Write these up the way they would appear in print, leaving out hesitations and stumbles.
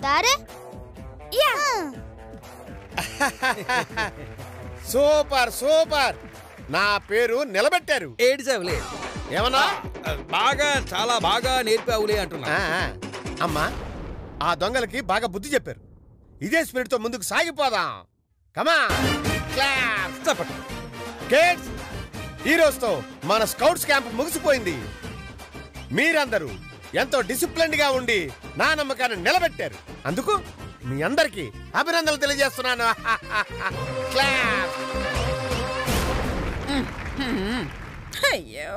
बतारे super super నా పేరు నిలబెట్టారు ఏడ్చావులే ఏమన్నా బాగా చాలా బాగా నేర్పావులే అంటున్నా అమ్మా ఆ దొంగలకి బాగా బుద్ధి చెప్పారు ఇదే స్పిరిట్ తో ముందుకు సాగిపోదాం కమా కిడ్స్ ఈ రోజుతో మన స్కౌట్స్ క్యాంప్ ముగిసిపోయింది మీరందరూ ఎంతో డిసిప్లిన్డ్ గా ఉండి నా నమ్మకాన్ని నిలబెట్టారు అందుకు మీ అందరికీ అభినందనలు తెలియజేస్తున్నాను అయ్యో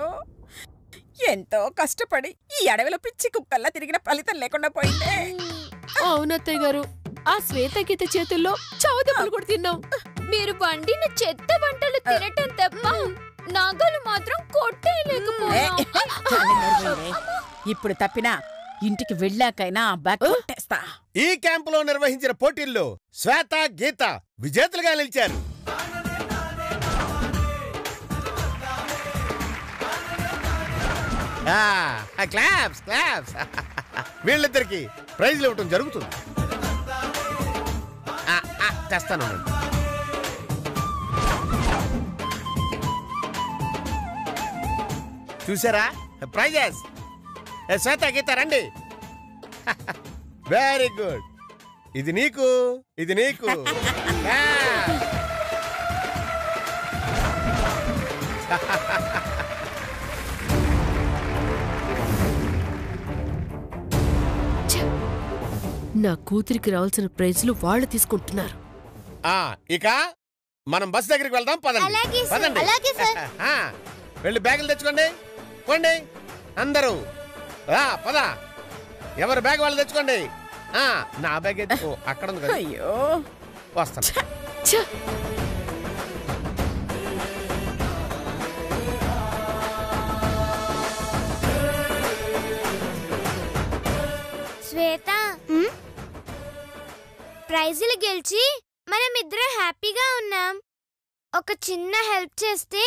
ఎంతో కష్టపడి ఈ అడవిలో పిచ్చి కుక్కల్లా తిరిగిన ఫలితం లేకుండా పోయిందే. అవునత్తయ్య గారు ఆ శ్వేతగీత చేతుల్లో చౌదములు కూడా తిన్నాం. మీరు వండిన చెత్త వంటలు తినటం తప్ప నగలు మాత్రం కొట్టేయలేకపోయాం. ఇప్పుడు తప్పినా ఇంటికి వెళ్ళాకైనా బ్యాగ్ కొట్టేస్తా. ఈ క్యాంపులో నిర్వహించిన పోటీల్లో శ్వేత గీత విజేతలుగా నిలిచారు. క్లాప్స్ క్లాప్స్ వీళ్ళిద్దరికి ప్రైజ్లు ఇవ్వటం జరుగుతుంది. తెస్తాను చూసారా ప్రైజెస్. శ్వేత గీత రండి. Very good. ఇది నీకు ఇది నీకు. నా కూతురికి రావాల్సిన ప్రైజ్లు వాళ్ళు తీసుకుంటున్నారు. ఇక మనం బస్ దగ్గరికి వెళ్దాం. పదండి పదండి. వెళ్ళి బ్యాగులు తెచ్చుకోండి. పోండి అందరూ. పద ఎవరు బ్యాగ్ వాళ్ళు తెచ్చుకోండి. నా బ్యాగ్ అక్కడ ఉంది. అయ్యో వస్తాను. శ్వేత ప్రైజులు గెలిచి మనమిద్దరం హ్యాపీగా ఉన్నాం. ఒక చిన్న హెల్ప్ చేస్తే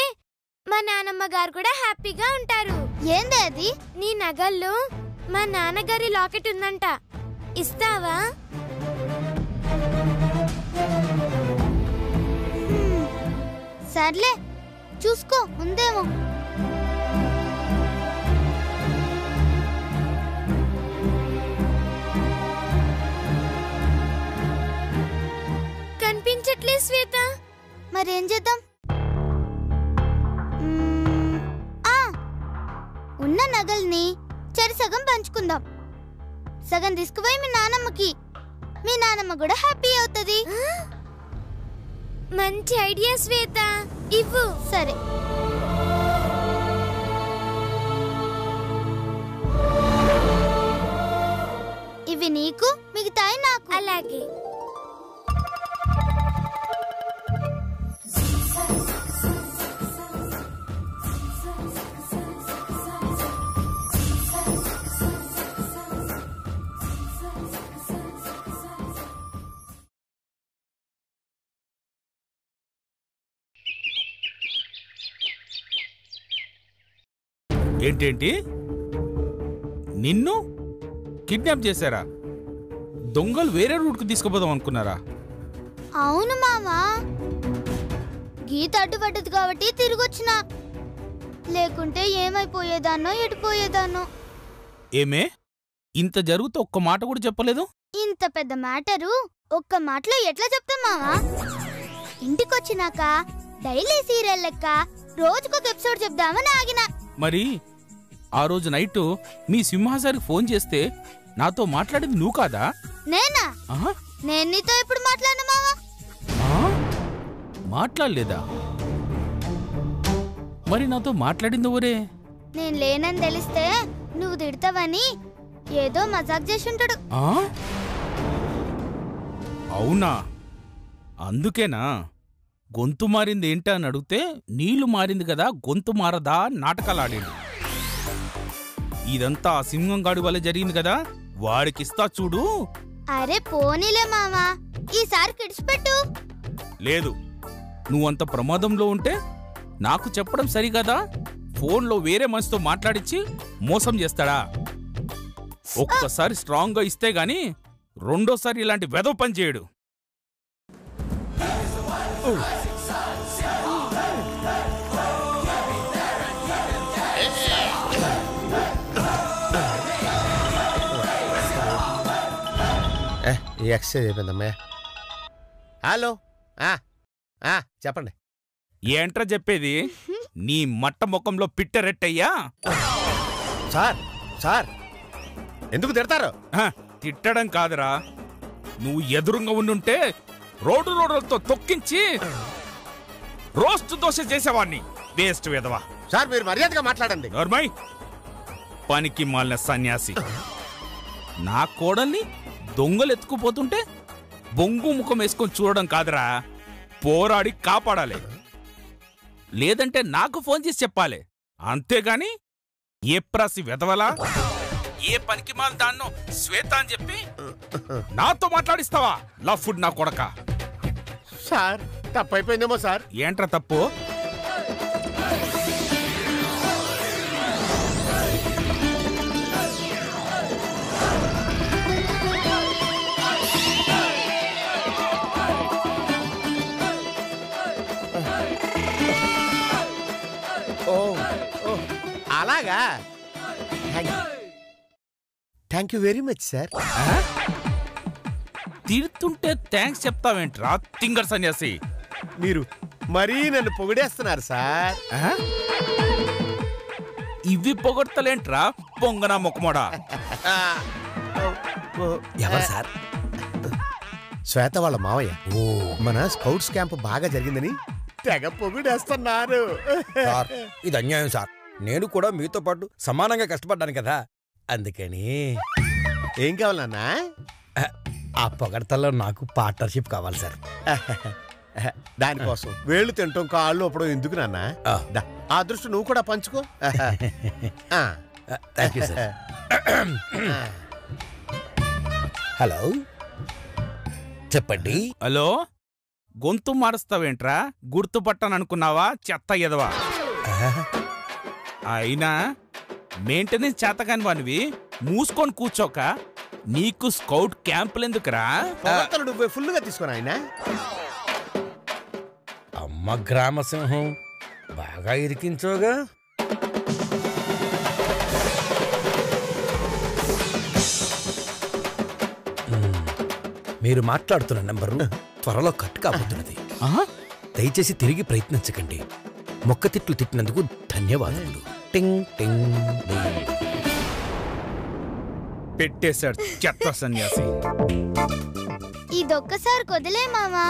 మా నానమ్మ గారు కూడా హ్యాపీగా ఉంటారు. ఏంది అది? నీ నగల్లో మా నాన్నగారి లాకెట్ ఉందంట, ఇస్తావా? సర్లే చూసుకో, ఉందేమో. కనిపించట్లే శ్వేత. మరేం చేద్దాం? ఉన్న నగల్ని చెరిసగం పంచుకుందాం. సగం తీసుకుపోయి మీ నానమ్మకి. మీ నానమ్మ కూడా హ్యాపీ అవుతుంది. మంచి ఐడియా శ్వేత, ఇవ్వు. సరే. ఇవి నీకు, మిగతాయి నాకు. అలాగే. ఏంటేంటి? నిన్ను కిడ్నాప్ చేశారా? దొంగలు వేరే రూట్కి తీసుకుపోదాం అనుకున్నారా? అవును మామా, గీత అడ్డుపడ్డది కాబట్టి తిరిగొచ్చిన. లేకుంటే ఏమైపోయేదాన్నో ఎడిపోయేదాన్నో. ఏమే ఇంత జరుగుతూ ఒక్క మాట కూడా చెప్పలేదు? ఇంత పెద్ద మ్యాటరు ఒక్క మాటలో ఎట్లా చెప్తాం మామా? ఇంటికొచ్చినాక డైలీ సీరియల్ లెక్క రోజుకొక ఎపిసోడ్ చెప్దామని ఆగిన. మరి ఆ రోజు నైట్ మీ సింహాసారికి ఫోన్ చేస్తే నాతో మాట్లాడింది నువ్వు కాదా? నేనా? నేను నీతో ఎప్పుడు మాట్లాడినా మావా? మాట్లాడలేదా? మరి నాతో మాట్లాడింది ఎవరే? నేను లేనని తెలిస్తే నువ్వు తిడతావని ఏదో మజాక్ చేసి ఉంటాడు. అవునా? అందుకేనా గొంతు మారింది ఏంటా అని అడిగితే నీళ్లు మారింది కదా గొంతు మారదా నాటకాలు ఆడిండు. ఇదంతా ఆ సింహం గాడి వల్ల జరిగింది కదా, వాడికిస్తా చూడు. అరే పోనీలే మామా, ఈసారి కిడిచిపెట్టు. లేదు, నువ్వంత ప్రమాదంలో ఉంటే నాకు చెప్పడం సరిగదా? ఫోన్లో వేరే మనిషితో మాట్లాడించి మోసం చేస్తాడా? ఒక్కసారి స్ట్రాంగ్ గా ఇస్తే గాని రెండోసారి ఇలాంటి వెధవ పని చేయడు. ఎక్సైజ్ అయిపోయిందమ్మా. హలో, చెప్పండి. ఏంట్రా చెప్పేది? నీ మట్ట ముఖంలో పిట్టరెట్టయ్యా. సార్ సార్ ఎందుకు తిడతారు? తిట్టడం కాదురా, నువ్వు ఎదురుగా ఉండుంటే రోడ్లతో తొక్కించి రోస్ట్ దోశ చేసేవాడిని. వేస్ట్ వేదవా. సార్ మీరు మర్యాదగా మాట్లాడండి. నోర్మై, పనికి మాలిన సన్యాసి. నా కోడల్ని దొంగలు ఎత్తుకుపోతుంటే బొంగు ముఖం వేసుకొని చూడడం కాదురా, పోరాడి కాపాడాలి. లేదంటే నాకు ఫోన్ చేసి చెప్పాలి. అంతేగాని ఏ ప్రాసి వెదవలా, ఏ పనికి మాల దాన్నో శ్వేత అని చెప్పి నాతో మాట్లాడిస్తావా? లవ్ ఫుడ్ నా కొడక. సార్ తప్పైపోయిందేమో సార్. ఏంట్రా తప్పు? అలాగా, thank you very much sir. తిడుతుంటే థ్యాంక్స్ చెప్తావేంట్రా తింగర్ సన్యాసి? మీరు మరీ నన్ను పొగిడేస్తున్నారు సార్. ఇవి పొగడ్తలేంట్రా పొంగనా మొక్కమోడా? ఎవరు సార్? శ్వేత వాళ్ళ మావయ్య. మన స్కౌట్స్ క్యాంప్ బాగా జరిగిందని తెగ పొగిడేస్తున్నారు. ఇది అన్యాయం సార్. నేను కూడా మీతో పాటు సమానంగా కష్టపడ్డాను కదా, అందుకని. ఏం కావాలన్నా? ఆ పొగడతల్లో నాకు పార్ట్నర్షిప్ కావాలి సార్. దానికోసం వేళ్ళు తింటాం, కాళ్ళు అప్పుడు ఎందుకు నాన్న? ఆ దృష్టి నువ్వు కూడా పంచుకో. Thank you sir. హలో, చెప్పండి. హలో, గొంతు మారుస్తావేంట్రా? గుర్తుపట్టాననుకున్నావా చెత్త ఎదవా? అయినా మెయింటెనెన్స్ చేతకాని వానివి మూసుకొని కూర్చోక నీకు స్కౌట్ క్యాంపులెందుకురా? నువ్వు ఫుల్గా తీసుకుని ఆయన. అమ్మ గ్రామసింహం, బాగా ఇరికించోగా. మీరు మాట్లాడుతున్న నంబరు త్వరలో కట్ కాబోతున్నది. దయచేసి తిరిగి ప్రయత్నించకండి. మొక్క తిట్లు తిట్టినందుకు ధన్యవాదములు. టింగ్ టింగ్. పెట్టేశాడు చెత్త సన్యాసి. ఇదొక్కసారి కొదిలే మామా.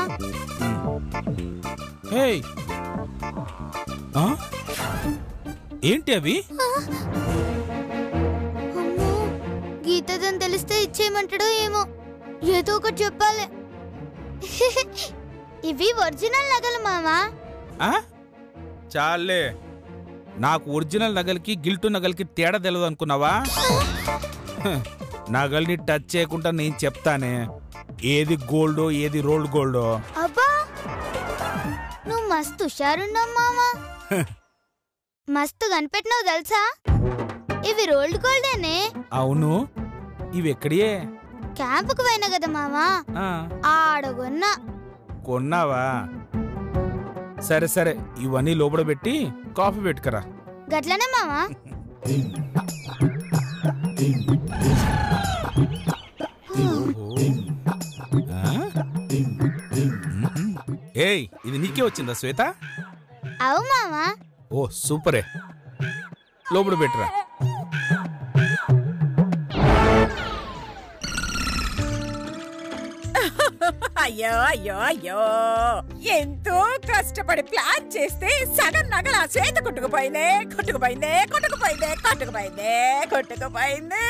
ఏంటి అవి? గీతదని తెలిస్తే ఇచ్చేయమంటాడో ఏమో, ఏదో ఒకటి చెప్పాలి. ఇవి ఒరిజినల్ నగలు మామా. చాలే, నాకు ఒరిజినల్ నగలకి గిల్టు నగలకి తేడా తెలియదు అనుకున్నావా? నగల్ని టచ్ చేయకుండా నేను చెప్తానే ఏది గోల్డో ఏది రోల్డ్ గోల్డో. అబ్బా, నువ్వు మస్తు హుషారున్నావు మామా. మస్తు కనిపెట్టినావు తెలుసా? ఇవి రోల్డ్ గోల్డేనే. అవును, ఇవి ఎక్కడియే? క్యాంపుకు పోయినా కదా మామా, ఆడగొన్నా. కొన్నావా? సరే సరే, ఇవన్నీ లోపల పెట్టి కాఫీ పెట్టుకరా. గట్లనే మామా. ఏయ్, ఇది నీకే వచ్చిందా శ్వేత? అవు మామా. ఓ సూపరే, లోపల పెట్టురా. అయ్యో అయ్యో అయ్యో, ఎంతో కష్టపడి ప్లాన్ చేస్తే సగం నగల శ్వేత కొట్టుకుపోయిందే కొట్టుకుపోయిందే కొట్టుకుపోయిందే కొట్టుకుపోయిందే కొట్టుకుపోయిందే.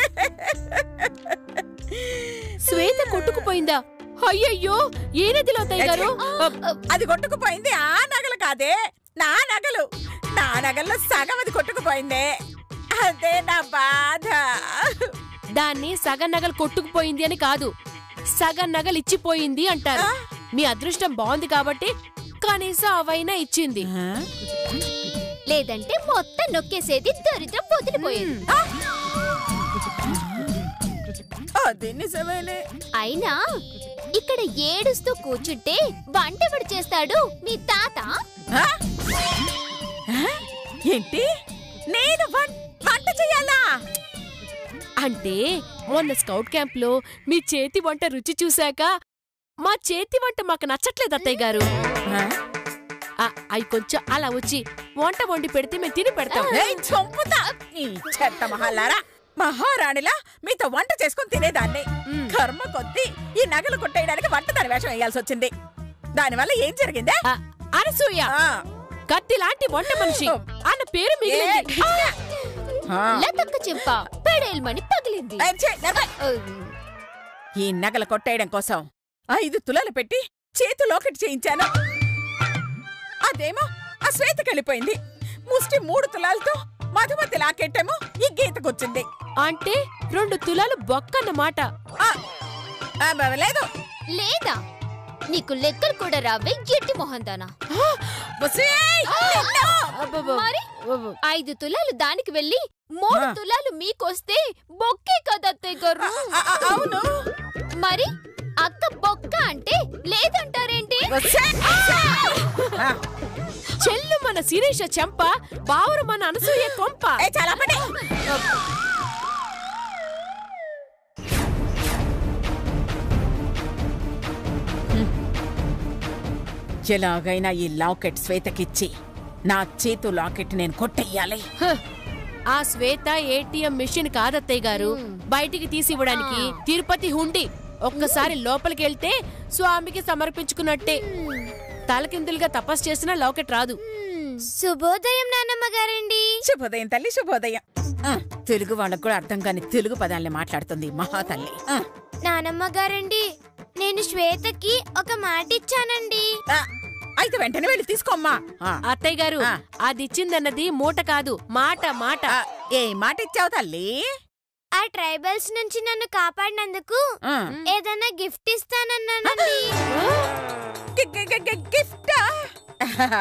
శ్వేత కొట్టుకుపోయిందా? అయ్యయ్యో, ఏ నదిలో తయ్యారు? అది కొట్టుకుపోయింది ఆ నగలు కాదే, నా నగలు. నా నగల్లో సగం అది కొట్టుకుపోయిందే, అదే నా బాధ. దాన్ని సగం నగలు కొట్టుకుపోయింది అని కాదు, సగం నగలు ఇచ్చిపోయింది అంటారు. మీ అదృష్టం బాగుంది కాబట్టి కనీసం అవైనా ఇచ్చింది. లేదంటే మొత్తం నొక్కేసేది, దరిద్రం పొదిలిపోయేది. అది నిజమేలే. అయినా ఇక్కడ ఏడుస్తూ కూర్చుంటే వంటెవడు చేస్తాడు? మీ తాత. ఆ? ఆ? ఏంటి నేను వంట చేయాలా? అంటే మొన్న స్కౌట్ క్యాంప్ లో మీ చేతి వంట రుచి చూశాక మా చేతి వంట మాకు నచ్చట్లేదు అత్తయ్య గారు. అవి కొంచెం అలా వచ్చి వంట వండి పెడితే మేము తిని పెడతాం. చంపుతా ఈ చెత్త మహాలారా. మహారాణిలా మీతో వంట చేసుకుని తినేదాన్ని. కర్మ కొద్దీ ఈ నగలు కొట్టేయడానికి వంట దాని వేషం వేయాల్సి వచ్చింది. దానివల్ల ఏం జరిగిందే? అనసూయ కత్తి లాంటి వంట మనిషి అన్న పేరు మిగిలింది. లతక్క చెంప పెడేల్మని పగిలింది. ఈ నగలు కొట్టేయడం కోసం 5 తులాలు పెట్టి చేతి లాకెట్ చేయించాను. అదేమో ఆ శ్వేతకెళ్ళిపోయింది. ముష్టి 3 తులాలతో మధుమతి లాకెట్టేమో ఈ గీతకొచ్చింది. అంటే 2 తులాలు బొక్కన్నమాట. లేదు లేదా నీకు లెక్కలు కూడా రావే ఎట్టి మొహందానా. మరి 5 తులాలు దానికి వెళ్ళి 3 తులాలు మీకొస్తే బొక్కే కదత్తయ్య గారు. అవును. మరి అక్క బొక్క అంటే లేదంటారేంటి? చెల్లు మన శిరీష చెంప, బావురు మన అనసూయ కొంప. చాలా పని. ఎలాగైనా ఈ లాకెట్ శ్వేతకిచ్చి నా చేతు లాకెట్ నేను కొట్టెయ్యాలి. ఆ శ్వేత ఏటీఎం మిషన్ కాదత్తయ్య గారు, బయటికి తీసివ్వడానికి తిరుపతి హుండి. ఒక్కసారి లోపలికి వెళ్తే స్వామికి సమర్పించుకున్నట్టే. తలకిందులుగా తపస్సు చేసినా లాకెట్ రాదు. శుభోదయం నాన్నమ్మ గారండి. శుభోదయం తల్లి, శుభోదయం. తెలుగు వాళ్ళకు కూడా అర్థం కాని తెలుగు పదాల్ని మాట్లాడుతుంది మహాతల్లి. నానమ్మ గారండి, నేను శ్వేతకి ఒక మాట ఇచ్చానండి. అయితే వెంటనే వెళ్ళి తీసుకోమ్మా. అత్తయ్య గారు, అది ఇచ్చిందన్నది మూట కాదు, మాట మాట. ఏ మాట ఇచ్చావు తల్లి? ఆ ట్రైబల్స్ నుంచి నన్ను కాపాడినందుకు ఏదైనా గిఫ్ట్ ఇస్తానన్నానండి. గిఫ్టా?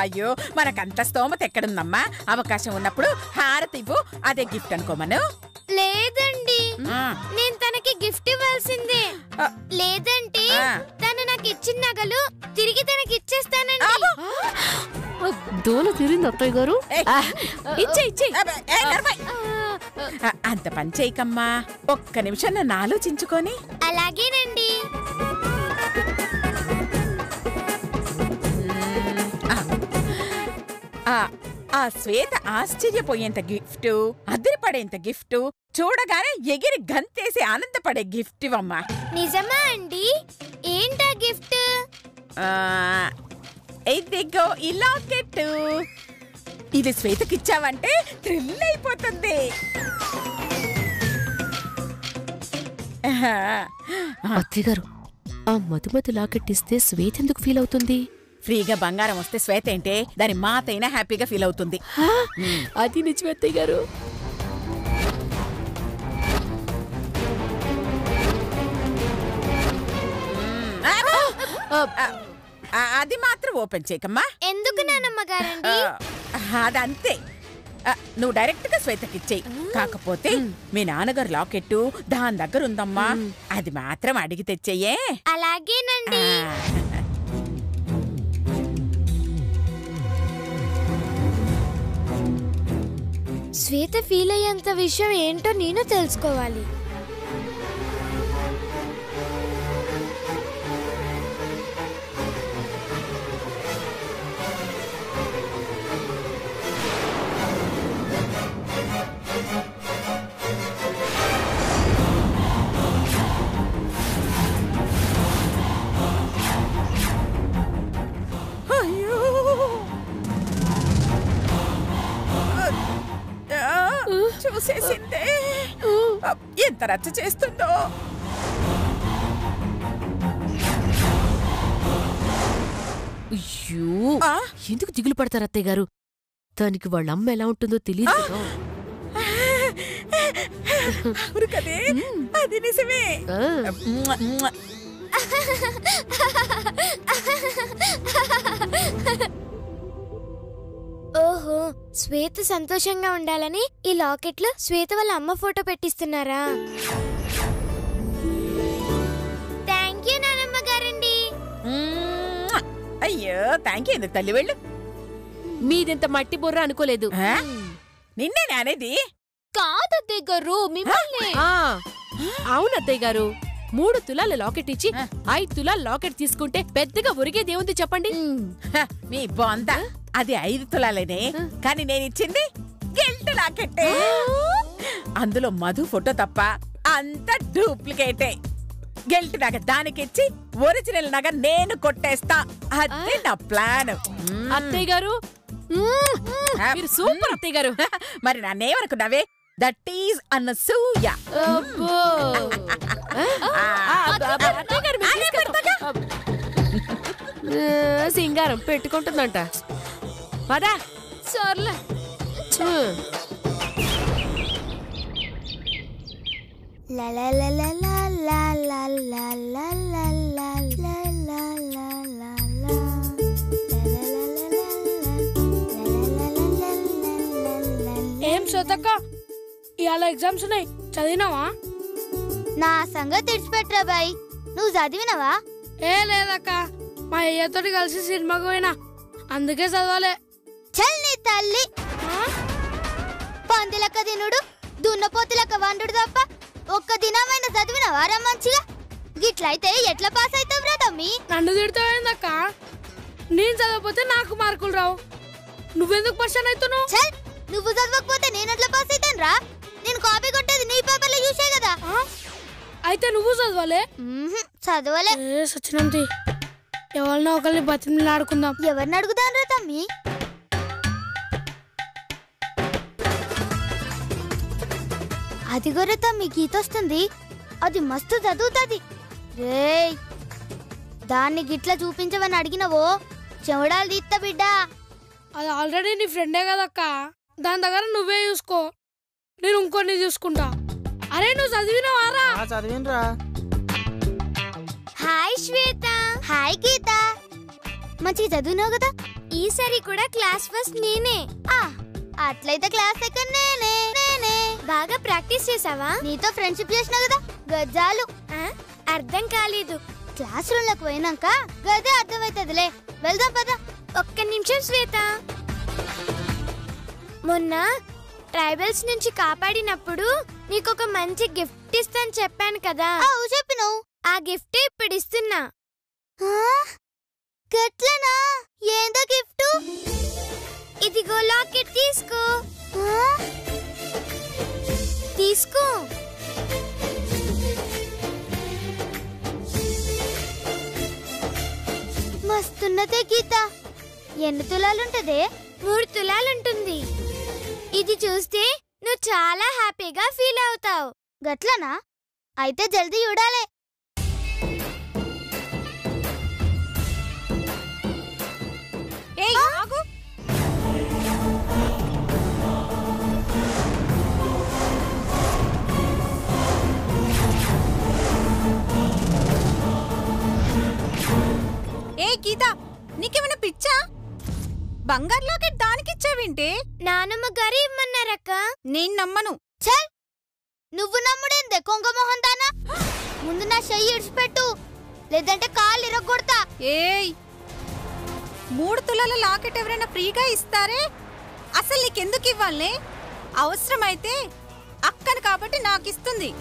అయ్యో, మనకంత స్తోమత ఎక్కడుందమ్మా? అవకాశం ఉన్నప్పుడు హారతి ఇవ్వు, అదే గిఫ్ట్ అనుకోమను. లేదండి, నేను తనకి గిఫ్ట్ ఇవ్వాల్సిందే. లేదంటే తను నాకు ఇచ్చిన నగలు తిరిగి తనకి ఇచ్చేస్తానండి. దోలు తిరిగింది అత్తయ్య గారు. ఇచ్చే అంత పని చేయకమ్మా. ఒక్క నిమిషం నన్ను ఆలోచించుకొని. అలాగేనండి. ఆ శ్వేత ఆశ్చర్యపోయేంత గిఫ్ట్, అదిరిపడేంత గిఫ్ట్, చూడగానే ఎగిరి గంతేసి ఆనందపడే గిఫ్ట్ ఇవమ్మా. నిజమా అండి? ఏంటా గిఫ్ట్? ఇదిగో ఈ లాకెట్. ఇది శ్వేతకిచ్చావంటే థ్రిల్ అయిపోతుంది. అత్తయ్య గారు, ఆ మధుమతి లాకెట్ ఇస్తే శ్వేత ఎందుకు ఫీల్ అవుతుంది? ఫ్రీగా బంగారం వస్తే శ్వేత ఏంటే దాని మాతైనా హ్యాపీగా ఫీల్ అవుతుంది. అది నిజమే అత్తయ్య గారు. అది మాత్రం ఓపెన్ చేయకమ్మా. ఎందుకు నానమ్మ గారండి? అదంతే. నువ్వు డైరెక్ట్ గా శ్వేతకిచ్చేయి. కాకపోతే మీ నాన్నగారు లాకెట్టు దాని దగ్గర ఉందమ్మా, అది మాత్రం అడిగి తెచ్చేయే. అలాగేనండి. శ్వేత ఫీల్ అయ్యేంత విషయం ఏంటో నేను తెలుసుకోవాలి. చూసేసిందే, ఎంత రచ్చ చేస్తుందో. అయ్యో, ఎందుకు దిగులు పడతారు అత్తయ్య గారు? దానికి వాళ్ళ అమ్మ ఎలా ఉంటుందో తెలియదు. కదే, అది నిజమే. ఓహో, శ్వేత సంతోషంగా ఉండాలని ఈ లాకెట్లో శ్వేత వాళ్ళ అమ్మ ఫోటో పెట్టిస్తున్నారా? అయ్యో థ్యాంక్ యూ. ఎందుకు తల్లి వెళ్ళు. మీదింత మట్టి బుర్ర అనుకోలేదు. నిన్నే నానేది కాదత్తయ్య గారు, మిమ్మల్ని. అవును అత్తయ్య గారు, 3 తులాల లాకెట్ ఇచ్చి 5 తులాల లాకెట్ తీసుకుంటే పెద్దగా ఒరిగేదేముంది చెప్పండి. మీ బొంద, అది 5 తులాలేనే, కానీ నేనిచ్చింది గిల్ట్ లాకెట్టే. అందులో మధు ఫోటో తప్ప అంత డూప్లికేటే. గిల్ట్ నగ దానికిచ్చి ఒరిజినల్ నగ నేను కొట్టేస్తా. అదే నా ప్లాన్. అత్తయ్య గారు మీరు సూపర్ అత్తయ్య గారు. మరి నన్నేమనుకున్నావే? That is Anasuya. సింగారం పెట్టుకుంటుందంట. పదా సర్లే. ఏం శ్వేతక్క, ఇవాళ ఎగ్జామ్స్ ఉన్నాయి, చదివినావా? నా సంగతి తెడిచిపెట్టరా బాయ్, నువ్వు చదివినవా? ఏ లేదక్క, మా అయ్యతోటి కలిసి సినిమాకు పోయినా, అందుకే చదవాలే. చల్ నీ తల్లి, పందిలక్క తినుడు దున్నపోతులక్క వండుడు తప్ప ఒక్క దినమైన చదివినవారా మంచిగా? గిట్లయితే ఎట్లా పాస్ అవుతావురా తమ్మి? నన్ను తిడతావేందక్క? నేను చదవకపోతే నాకు మార్కులు రావు, నువ్వెందుకు పర్సన్ అవుతున్నావు? చల్, నువ్వు చదవకపోతే నేను ఎట్లా పాస్ అవుతాను రా? నేను కాపీ కొట్టేది నీ పేపర్లో చూసే కదా. అయితే నువ్వు చదవాలే? చదవలే. సచ్చినంతి, ఎవరినో ఒకరిని బతిమలాడుకుందాం. ఎవరిని అడుగుతాను రా తమ్మి? అది గొర్రె తమ్మి, గీత వస్తుంది, అది మస్తు చదువుతుంది రేయ్. దాన్ని గిట్లా చూపించమని అడిగినవో చెవడాలు తీస్తా బిడ్డ. అది ఆల్రెడీ నీ ఫ్రెండే కదక్క, దాని దగ్గర నువ్వే చూసుకో, నేను ఇంకొన్ని చూసుకుంటా. అరే నువ్వు చదివినవారా? చదివినరా. హాయ్ శ్వేత. హాయ్ గీత, మంచిగా చదివినావు కదా? ఈసారి కూడా క్లాస్ ఫస్ట్ నేనే. అట్లయితే క్లాస్ సెకండ్ నేనే. బాగా ప్రాక్టీస్ చేసావా? నీతో ఫ్రెండ్షిప్ చేసినా కదా, గజ్జాలు. అర్థం కాలేదు. క్లాస్ రూమ్ లకు పోయినాక గదే అర్థమైతదిలే. వెళ్దాం పద. ఒక్క నిమిషం శ్వేత, మొన్న ట్రైబల్స్ నుంచి కాపాడినప్పుడు నీకొక మంచి గిఫ్ట్ ఇస్తాను చెప్పాను కదా? చెప్పినావు. ఆ గిఫ్ట్ ఇప్పుడు ఇస్తున్నా. గట్లనా? ఏందో గిఫ్ట్? ఇదిగో లాకెట్, తీసుకో. తీసుకో. మస్తున్నదే గీత. ఎన్ని తులాలుంటదే? 3 తులాలుంటుంది. ఇది చూస్తే నువ్వు చాలా హ్యాపీగా ఫీల్ అవుతావు. గట్లనా? అయితే జల్దీ చూడాలే. గీత, నీకేమైనా పిచ్చా? బంగారు లాకెట్ దానికిచ్చావింటే? నానమ్మ గారు ఇమ్మన్నారక్క. నేను నమ్మను. చల్, నువ్వు నమ్ముడేందే కొంగమోహన్ దానా? ముందు నా చెయ్యి ఇడిచిపెట్టు, లేదంటే కాళ్ళు ఇరగొడతా. ఏయ్, 3 తులాల లాకెట్ ఎవరైనా ఫ్రీగా ఇస్తారే? అసలు నీకెందుకు ఇవ్వాలనే? అవసరమైతే అక్కను కాబట్టి నాకిస్తుంది.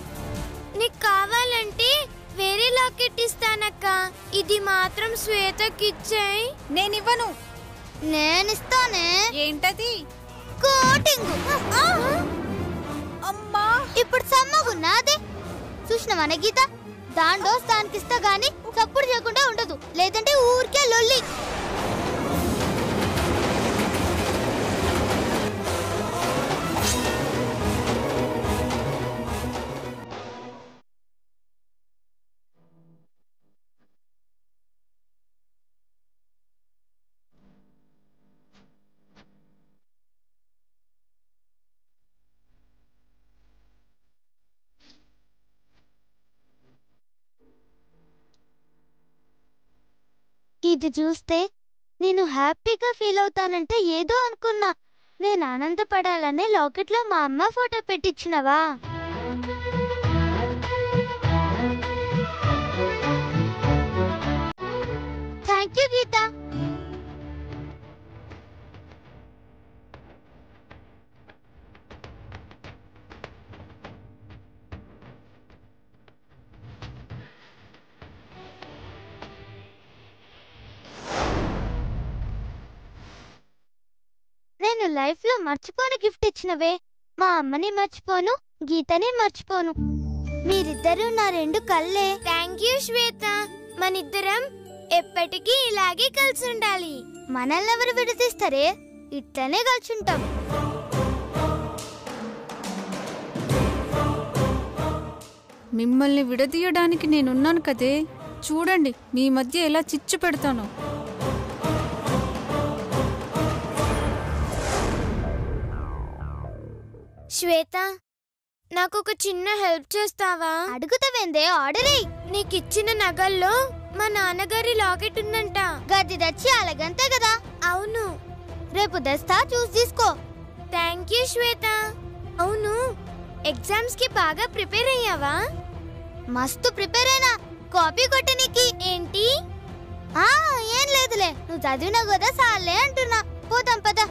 నీకు కావాలంటే వేరే లాకెట్ ఇస్తానక్క, ఇది మాత్రం శ్వేతకిచ్చాయి. నేనివ్వను. నేనిస్తానే. ఏంటది? కోటింగ్. అమ్మా, ఇప్పుడు సమ్మగున్నాదే. చూసినవనే గీత, దాని డోస్ దానికిస్తా గాని చప్పుడు చేయకుండా ఉండదు, లేదంటే ఊరికే లొల్లి. ఇది చూస్తే నేను హ్యాపీగా ఫీల్ అవుతానంటే ఏదో అనుకున్నా. నేను ఆనందపడాలనే లాకెట్లో మా అమ్మ ఫోటో పెట్టించినవా? Thank you Geetha. లైఫ్ లో మర్చిపోను గిఫ్ట్ ఇచ్చినవే. మా అమ్మని మర్చిపోను, గీతని మర్చిపోను. మీరిద్దరూ నా రెండు కళ్ళే. థ్యాంక్ యూ శ్వేత. మనిద్దరం ఎప్పటికీ ఇలాగే కలిసి ఉండాలి. మనల్ని ఎవరు విడదీస్తారే? ఇట్లనే కలిసి ఉంటాం. మిమ్మల్ని విడదీయడానికి నేనున్నాను కదే. చూడండి మీ మధ్య ఎలా చిచ్చు పెడతాను. శ్వేత, నాకు ఒక చిన్న హెల్ప్ చేస్తావా? అడుగుతావేందే? ఆర్డర్ అయ్యి. నీకిచ్చిన నగల్లో మా నాన్నగారి లాకెట్ ఉందంట. గది తెచ్చి అలాగంతే కదా? అవును. రేపు తెస్తా, చూసి తీసుకో. థ్యాంక్ యూ శ్వేత. అవును, ఎగ్జామ్స్ కి బాగా ప్రిపేర్ అయ్యావా? మస్తు ప్రిపేర్ అయినా. కాపీ కొట్టనీకి. ఏంటి? ఏం లేదులే, నువ్వు చదివినా కదా సాలే అంటున్నా. పోతాం పద.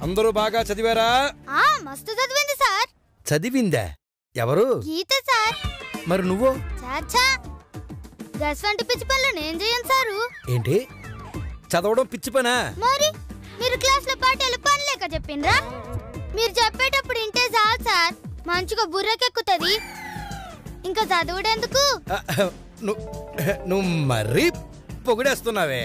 అందరూ బాగా చదివారా? మస్తు చదివింది సార్. చదివిందా? ఎవరు? గీత సార్. మరి నువ్వు? చాచా, గస్ వంటి పిచ్చి పనులు నేను చేయను సారు. ఏంటి చదవడం పిచ్చి పనా? మరి మీరు క్లాస్ లో పాటలు పని లేక చెప్పిండ్రా? మీరు చెప్పేటప్పుడు ఇంటే చాలు సార్, మంచిగా బుర్రకెక్కుతుంది. ఇంకా చదువుడెందుకు? నువ్వు మరీ పొగిడేస్తున్నావే.